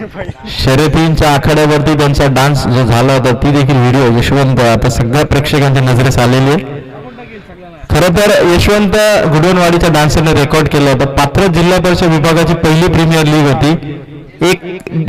शर्यतींच्या आखाड्यावरती त्यांचा डान्स जो झाला होता ती देखील व्हिडिओ यशवंत आता सगळ्या प्रेक्षकांच्या नजरेस आलेली आहे. खरं तर यशवंत गुडवणवाडीच्या डान्सरने रेकॉर्ड केलं होतं. पाथरज जिल्हा परिषद विभागाची पहिली प्रीमियर लीग होती.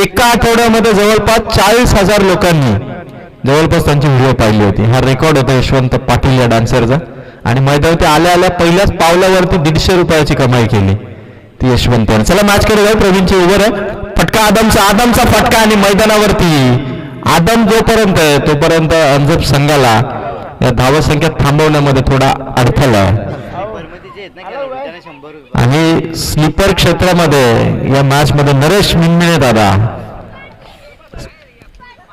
एका आठवड्यामध्ये जवळपास 40,000 लोकांनी जवळपास त्यांची व्हिडिओ पाहिली होती. हा रेकॉर्ड होता यशवंत पाटील या डान्सरचा. आणि मैदानावरती आल्या आल्या पहिल्याच पावलावरती 150 रुपयाची कमाई केली ती यशवंत. चला मॅच कडे जाऊ. प्रवीणची ओव्हर आहे. फटका आदमचा फटका आणि मैदानावरती आदम जोपर्यंत आहे तोपर्यंत अंजप संघाला या धावसंख्या थांबवण्यामध्ये थोडा अडथळा आहे. आणि स्लीपर क्षेत्रामध्ये या मॅच मध्ये नरेश मिनमिने दादा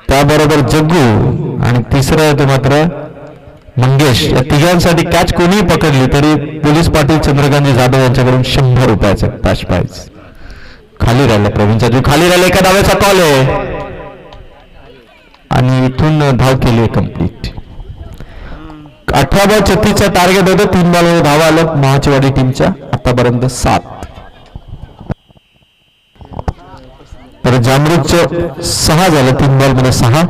त्याबरोबर जग्गू आणि तिसरा आहे तो मात्र मंगेश. या तिघांसाठी कॅच कोणीही पकडली तरी पोलीस पाटील चंद्रकांतजी जाधव यांच्याकडून 100 रुपयाचं कॅश प्राइज. खाली राहिला प्रवीणचा जीव खाली राहिला. एका धावेचा कॉल आहे आणि इथून धाव केली आहे कंप्लीट. 18 बॉल 36चा टार्गेट होतं. 3 बॉलमध्ये धावा आलं महाचवाडी टीमच्या आतापर्यंत 7. तर जामरूकचं 6 झालं. 3 बॉलमध्ये 6.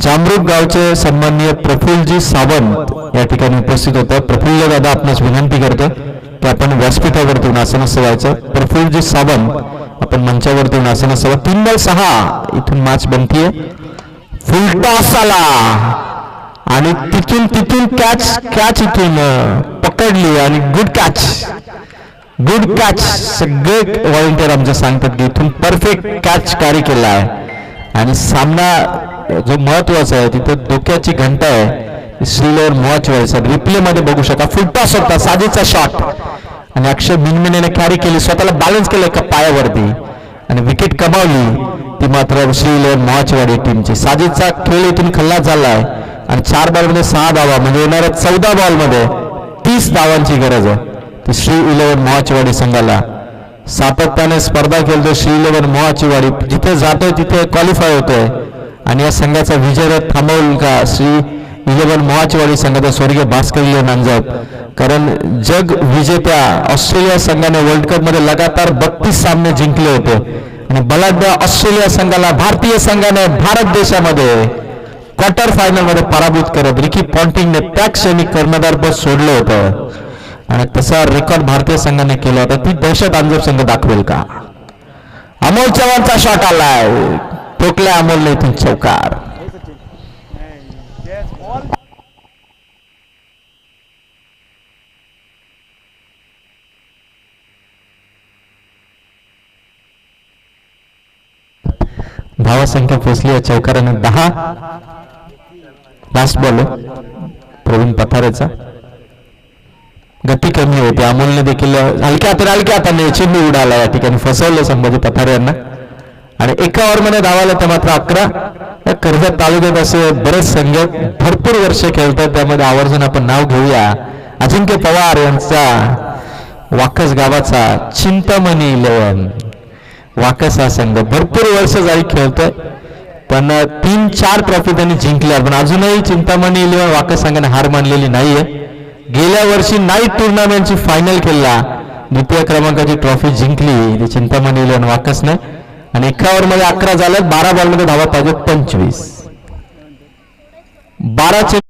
जामरूक गावचे सन्माननीय प्रफुल्लजी सावंत या ठिकाणी उपस्थित होतं. प्रफुल्ल दादा आपणास विनंती करतो की आपण व्यासपीठावरती येऊन आसनस्थ व्हायचं. प्रफुल्लजी सावंत आपण मंचावरती येऊन आसनस्थ व्हा. 3 बॉल 6 इथून मॅच बनतीये. फुल टॉस आला आणि तिथून कॅच इथून पकडली आणि गुड कॅच. सगळे व्हॉलेंटियर आमचे सांगतात की इथून परफेक्ट कॅच कॅरी केला आहे. आणि सामना जो महत्वाचा आहे तिथं डोक्याची घंटा आहे श्रीलेवर महत्वाचा रिप्ले मध्ये बघू शका. फुल टॉस होता साजेचा शॉट आणि अक्षय मिनमिनेने कॅरी केली. स्वतःला बॅलन्स केलं एका पायावरती आणि विकेट कमावली ती मात्र श्रीलेवर महचवाडी टीमची. साजेचा खेळ इथून खल्लास झालाय आणि 4 बॉलमध्ये 6 धावा म्हणजे येणाऱ्या 14 बॉलमध्ये 30 धावांची गरज आहे. ती श्री 11 महचवाडी संघाला सातत्याने स्पर्धा खेळतो. श्री 11 महचवाडी जिथे जातोय तिथे क्वालिफाय होतोय आणि या संघाचा विजय थांबवल का श्री 11 महचवाडी संघाचा स्वर्गीय भास्कर नांजप. कारण जग विजेत्या ऑस्ट्रेलिया संघाने वर्ल्ड कप मध्ये लगातार 32 सामने जिंकले होते आणि बलाढ्य ऑस्ट्रेलिया संघाला भारतीय संघाने भारत देशामध्ये क्वार्टर फायनल मध्ये पराभूत करत रिकी पॉन्टिंगने त्या क्षणी कर्णधारपद सोडलं होतं आणि तसा रेकॉर्ड भारतीय संघाने केला होता. ती दहशत अंजप संघ दाखवेल का? अमोल चव्हाणचा शॉट आलाय. ठोकल्या अमोलने इथून चौकार. धावा संख्या पोचली आहे चौकाराने 10. लास्ट बॉल प्रवीण पथारेचा. गती कमी होती. अमोलने देखील हलक्या हाताने चेंडू उडाला या ठिकाणी फसवलं संभाजी पथारे यांना आणि एका ओव्हरमध्ये धावाला तर मात्र 11. या कर्जत तालुक्यात असे बरेच संघ भरपूर वर्ष खेळतात. त्यामध्ये आवर्जून आपण नाव घेऊया. अजिंक्य पवार यांचा वाकस गावाचा चिंतामणी 11 वाकस हा संघ भरपूर वर्ष जाई खेळतोय पण 3-4 ट्रॉफी त्यांनी जिंकल्या पण अजूनही चिंतामणी 11 वाकस संघाने हार मानलेली नाहीये. गेल्या वर्षी नाईट टुर्नामेंटची फायनल खेळला. द्वितीय क्रमांकाची ट्रॉफी जिंकली ती चिंतामणी 11 वाकसने आणि एका ओव्हरमध्ये 11 झाल्यात. 12 बॉलमध्ये धावा पाहिजेत 25. 12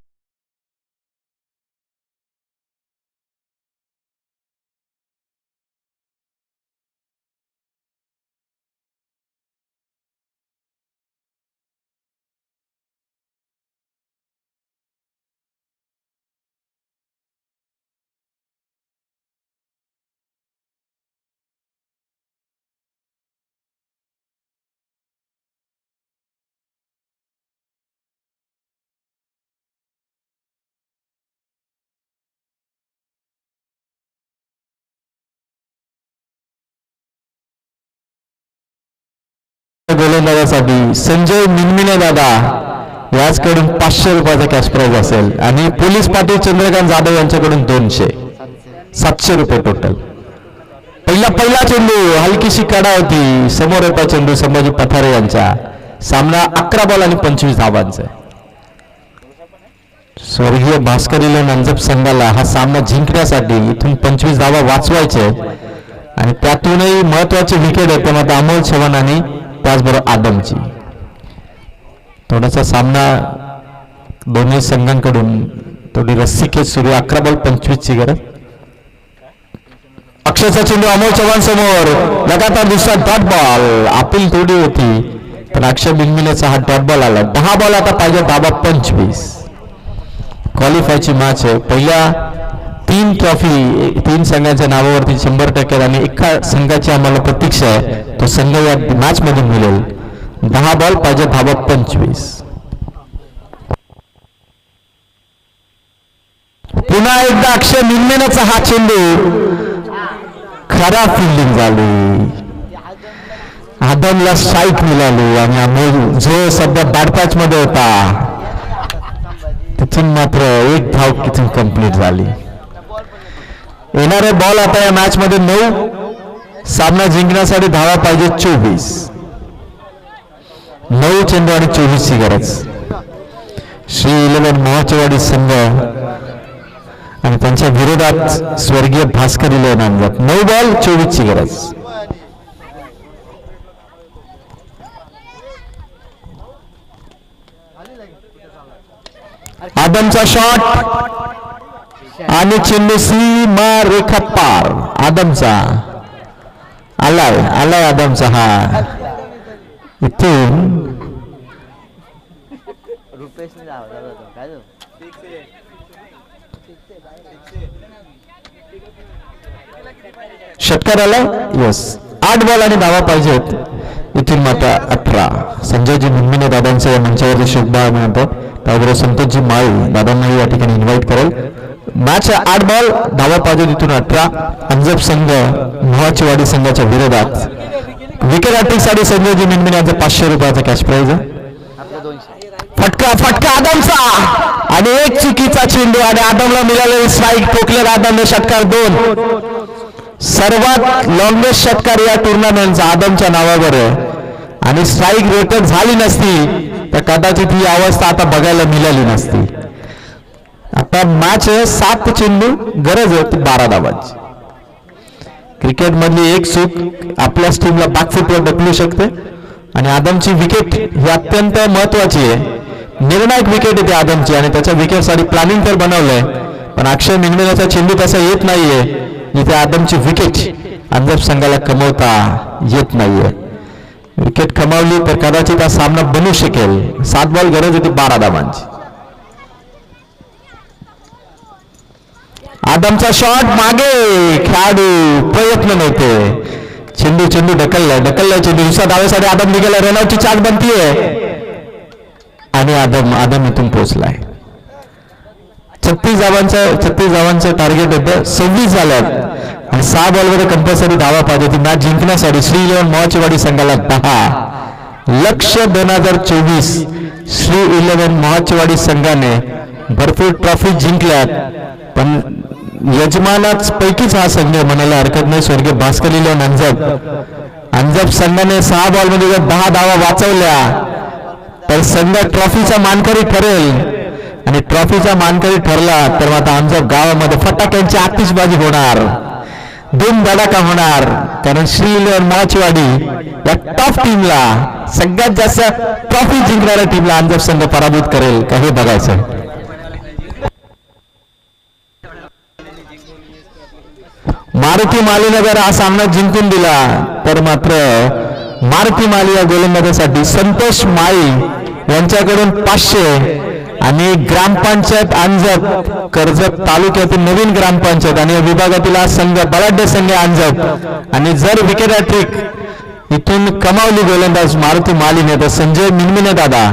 गोलंदाजासाठी संजय मिनमिने दादा याचकडून 500 रुपयाचा कॅश प्राइज असेल आणि पोलीस पाटील चंद्रकांत जाधव यांच्याकडून 200. 700 रुपये टोटल. पहिला चेंडू हलकीशी कडा होती. समोर होता चेंडू संभाजी पथारे यांचा. सामना 11 बॉल आणि 25 धावांचा. स्वर्गीय भास्कर नांजप संघाला हा सामना जिंकण्यासाठी इथून 25 धावा वाचवायचे आणि त्यातूनही महत्वाचे विकेट आहेत. त्यामध्ये अमोल चव्हाण आणि त्याचबरोबर आदमची. थोडासा सामना दोन्ही संघांकडून थोडी रस्सीखेच सुरू. 11 बॉल 25ची गरज. अक्षयचा चेंडू अमोल चव्हाण समोर, लगातार दुसरा डॉट बॉल. अपील थोडी होती पण अक्षय बिनमिनेचा हा डॉट बॉल आला. 10 बॉल आता पाहिजे, धाबा 25. क्वालिफायची मॅच आहे. पहिल्या 3 ट्रॉफी 3 संघांच्या नावावरती 100% आणि एका संघाची आम्हाला प्रतीक्षा आहे, तो संघ या मॅच मध्ये मिळेल. 10 बॉल पाहिजे, धाबा 25. पुन्हा एकदा अक्षय बिनमिनेचा हा चेंडू, खराब फिल्डिंग झाली. आदमला स्ट्राईक मिळाली आणि अमोल जो सध्या बॅड पॅच मध्ये होता तिथून मात्र एक धाव तिथून कंप्लीट झाली. येणारे बॉल आता या मॅच मध्ये 9. सामना जिंकण्यासाठी धावा पाहिजे 24. 9 चेंडू आणि 24 ची गरज. श्री 11 मोहाचेवाडी संघ आणि त्यांच्या विरोधात स्वर्गीय भास्कर इलेवन आणतात. 9 बॉल 24 ची गरज. आदमचा शॉट आणि चेंडू सीमा रेखा पार. आदमचा आलाय आदमचा हा इथून षटकार आला. यस. 8 बॉल आणि धावा पाहिजेत. इथून मात्र 18. संजयजी निम्मिने दादांचं या मंचावरती शुभभाव म्हणतो. त्याबरोबर संतोषजी माळी दादांनाही या ठिकाणी इन्व्हाइट करेल. मॅच 8 बॉल, धावा पाहिजे तिथून 18. अंजप संघ मोहाचेवाडी संघाच्या विरोधात विकेट हॅट्रिकसाठी संजयजी निम्मिने यांचा 500 रुपयाचा कॅश प्राइज आहे. फटका आदमचा आणि एक चुकीचा चेंडू आणि आदमला मिळालेले स्ट्राईक. ठोकले आदमने षटकार 2. सर्वात लॉंगेस्ट षटकार या टुर्नामेंटचा आदमच्या नावावर आहे आणि स्ट्राईक रेटेड झाली नसती तर कदाचित ही अवस्था आता बघायला मिळाली नसती. आता मॅच 7 चेंडू, गरज होती 12 धावांची. क्रिकेट मधली एक चूक आपल्याच टीमला बॅकफुटवर ढकलू शकते आणि आदमची विकेट ही अत्यंत महत्वाची आहे. निर्णायक विकेट येते आदमची आणि त्याच्या विकेटसाठी प्लॅनिंग तर बनवलंय पण अक्षय मिनमिनेचा चेंडू तसा येत नाहीये. इथे आदमची विकेट अंजप संघाला कमवता येत नाहीये. विकेट कमावली तर कदाचित हा सामना बनू शकेल. 7 बॉल, गरज होती 12 धावांची. आदमचा शॉट मागे, खेळाडू प्रयत्न नव्हते. चेंडू ढकललाय चेंडू. दुसऱ्या धावेसाठी आदम निघाला. रनआउटची चाल बनतीये आणि आदम इथून पोहोचलाय. 36 धावांचं टार्गेट होतं. 26 झाल्यात आणि 6 बॉलमध्ये कंपल्सरी धावा पाहिजे होती मॅच जिंकण्यासाठी. श्री 11 मोहाचेवाडी संघाला 10. लक्ष्य 2024 श्री 11 मोहाचेवाडी संघाने भरपूर ट्रॉफी जिंकल्यात पण यजमानाच पैकीच हा संघ म्हणायला हरकत नाही. स्वर्गीय भास्कर इलेवन अंजप संघाने 6 बॉलमध्ये जर 10 धावा वाचवल्या तर संघ ट्रॉफीचा मानकरी ठरेल आणि ट्रॉफीचा मानकरी ठरला तर आता अंजप गावामध्ये फटाक्यांची आतिषबाजी होणार, धूम धडाका होणार. कारण श्री 11 मोहाचेवाडी या टॉप टीमला, सगळ्यात जास्त ट्रॉफी जिंकणाऱ्या टीमला अंजप संघ पराभूत करेल का हे बघायचं. मारुती मालीने जर हा सामना जिंकून दिला तर मात्र मारुती माली या गोलंदाजासाठी संतोष माळी यांच्याकडून 500 आणि ग्रामपंचायत अंजप कर्जत तालुक्यातील नवीन ग्रामपंचायत आणि या विभागातील हा संघ बलाढ्य संघ अंजप आणि जर विकेट हॅट्रिक इथून कमावली गोलंदाज मारुती मालीने तर संजय मिनमिने दादा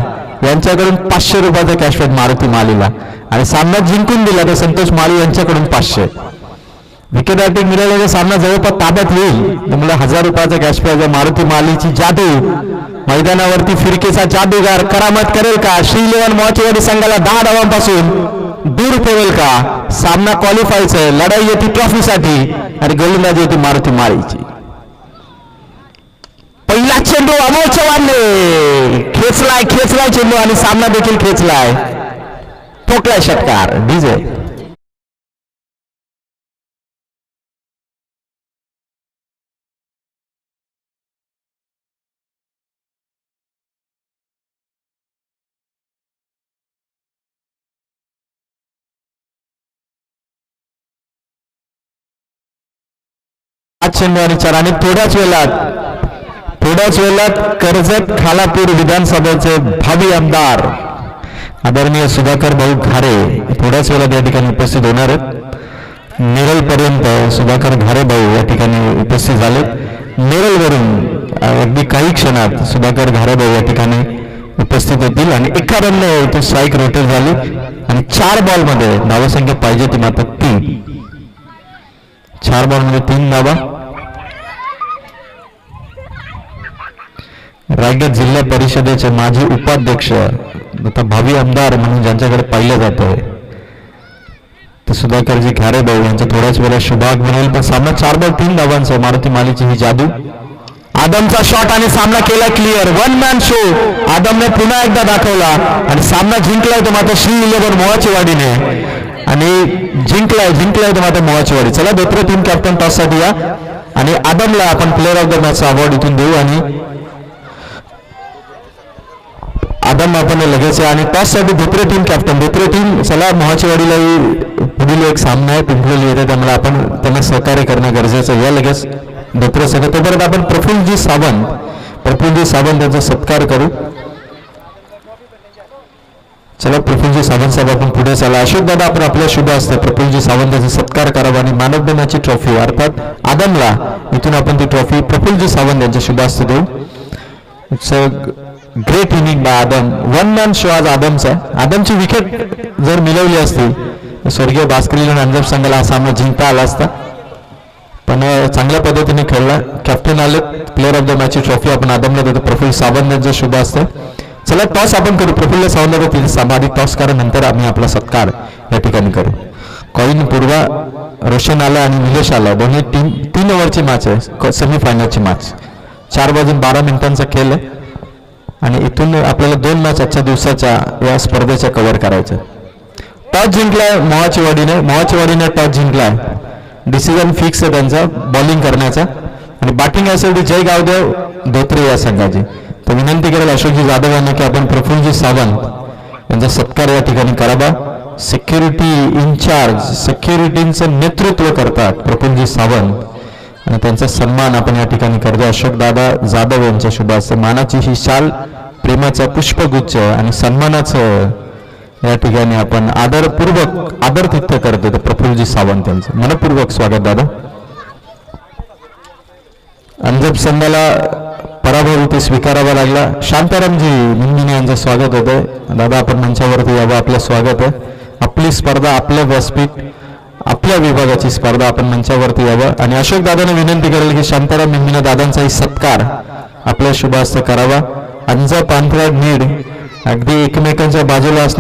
यांच्याकडून 500 रुपयाचा कॅशबॅक मारुती मालीला आणि सामना जिंकून दिला तर संतोष माळी यांच्याकडून 500. विकेट हॅट्रिक मिळालेला सामना जवळपास ताब्यात येईल त्यामुळे 1000 रुपयाचा कॅश प्राइज. मारुती मालीची जादू मैदानावरती फिरकेचा जादूगार करामत करेल का? श्री 11 मोहाचेवाडी संघाला 10 धावांपासून दूर ठेवेल का? सामना क्वालिफायचा आहे. लढाई येते ट्रॉफीसाठी आणि गोलंदाजी येते मारुती मालीची. पहिला चेंडू अमोल चव्हाणने खेचलाय चेंडू आणि सामना देखील खेचलाय. ठोकलाय षटकार. डीजे 5 चेंडू आणि 4 आणि थोड्याच वेळात कर्जत खालापूर विधानसभेचे भावी आमदार आदरणीय सुधाकर भाऊ घारे थोड्याच वेळात या ठिकाणी उपस्थित होणार आहेत. नेरळ पर्यंत सुधाकर घारे भाऊ या ठिकाणी उपस्थित झाले. नेरळवरून अगदी काही क्षणात सुधाकर घारे भाऊ या ठिकाणी उपस्थित होतील आणि एका रनने इथे स्ट्राईक रोटेट झाली आणि 4 बॉलमध्ये धावसंख्या पाहिजे ती मात्र 3. 4 बॉलमध्ये 3 धावा. रायगड जिल्हा परिषदेचे माजी उपाध्यक्ष आता भावी आमदार म्हणून ज्यांच्याकडे पाहिलं जातंय ते सुधाकरजी घारे भाऊ यांचा थोड्याच वेळा शुभाग बनेल. पण सामना 4 बॉल 3 धावांचा मारुती मालीची ही जादू. आदमचा शॉट आणि सामना केला क्लिअर. 1 मॅन शो आदमने पुन्हा एकदा दाखवला आणि सामना जिंकलाय तो मात्र श्री 11 मोहाची वाडीने आणि जिंकलाय तो मात्र मोहाची वाडी. चला धोत्रे टीम कॅप्टन टॉस साठी या आणि आदमला आपण player of the match award इथून देऊ आणि आदम आपण लगेच आणि टॉस साठी धोत्रे टीम चला मोहाची वाडीला पुढील एक सामना आहे पिंपळी येते त्यामुळे आपण त्यांना सहकार्य करणं गरजेचं आहे. या लगेच धोत्रे सगळं तोपर्यंत आपण प्रफुल्लजी सावंत यांचा सत्कार करू. चला प्रफुल्लजी सावंत साहेब आपण पुढे चला. अशोक दादा आपण आपल्या शुभ असते प्रफुल्लजी सावंत यांचा सत्कार करावा आणि मानव दिनाची ट्रॉफी अर्थात आदमला इथून आपण ती ट्रॉफी प्रफुल्लजी सावंत यांच्या शुभ असते देऊ. It's a great inning by Adam. 1 man show आज आदमचा. आदमची विकेट जर मिळवली असती स्वर्गीय भास्करी आणि अंजप संघाला हा सामना जिंकता आला असता पण चांगल्या पद्धतीने खेळला. कॅप्टन आले. प्लेअर ऑफ द मॅचची ट्रॉफी आपण आदमला देतो. प्रफुल्ल सावंत यांचं शुभ असतं. चला टॉस आपण करू. प्रफुल्ल सावंत समाधी टॉस करा नंतर आम्ही आपला सत्कार या ठिकाणी करू. कॉइन पूर्वा रोशन आला आणि निलेश आला दोन्ही टीम 3 ओव्हरची मॅच आहे सेमीफायनलची मॅच. 4 वाजून 12 मिनिटांचा खेळ आहे आणि इथून आपल्याला 2 मॅच आजच्या दिवसाच्या या स्पर्धेच्या कव्हर करायचं. टॉस जिंकलाय मोहाची वाडीने टॉस जिंकलाय. डिसिजन फिक्स आहे त्यांचा बॉलिंग करण्याचा आणि बॅटिंग असेल ती जय गावदेव धोत्रे या संघाची. तर विनंती करेल अशोकजी जाधव यांना की आपण प्रफुल्लजी सावंत यांचा सत्कार या ठिकाणी करावा. सिक्युरिटी इन्चार्ज सिक्युरिटीचं नेतृत्व करतात प्रफुल्लजी सावंत आणि त्यांचा सन्मान आपण या ठिकाणी करतो. अशोक दादा जाधव यांच्या शुभ असते. मानाची ही शाल प्रेमाचा पुष्पगुच्छ आणि सन्मानाचं या ठिकाणी आपण आदरातिथ्य करतो. प्रफुल्लजी सावंत यांचं मनपूर्वक स्वागत दादा. अंजप संघाला पराभव इथे स्वीकारावा लागला. शांतारामजी निंबिने यांचं स्वागत होतंय. दादा आपण मंचावरती यावं आपलं स्वागत आहे. आपली स्पर्धा आपलं व्यासपीठ आपल्या विभागाची स्पर्धा आपण मंचावरती यावं आणि अशोक दादाने विनंती करेल की शांताराम निंबिने दादांचाही सत्कार आपल्या शुभ हस्ते करावा. अंजप अंतराळ नीड अगदी एकमेकांच्या बाजूला